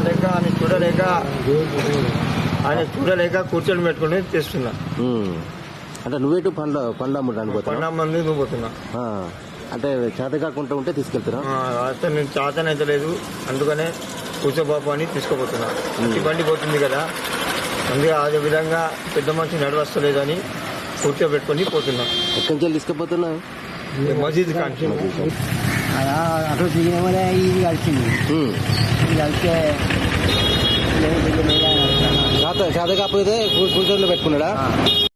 లేక ఆయన చూడలేక కూర్చొని పెట్టుకుని తెస్తున్నా. అంటే నువ్వేటు పండ్ల అమ్మడానికి పండ్ల మంది నువ్వు పోతున్నా. అంటే చేత కాకుండా ఉంటే తీసుకెళ్తున్నా. అతను నేను చేతనైతే లేదు, అందుకనే కూర్చోబాబు అని తీసుకుపోతున్నా. ఈ బండి పోతుంది కదా, అందుకే అదే విధంగా పెద్ద మనిషి నడవస్తలేదు అని కూర్చోబెట్టుకొని పోతున్నా. ఎక్కడి నుంచి తీసుకుపోతున్నా? మసీద్ కాంచి. అటు దిగిన వల్ల ఇది కలిసింది. ఇది కలిస్తే చేత కాకపోతే కూర్చొని పెట్టుకున్నాడా?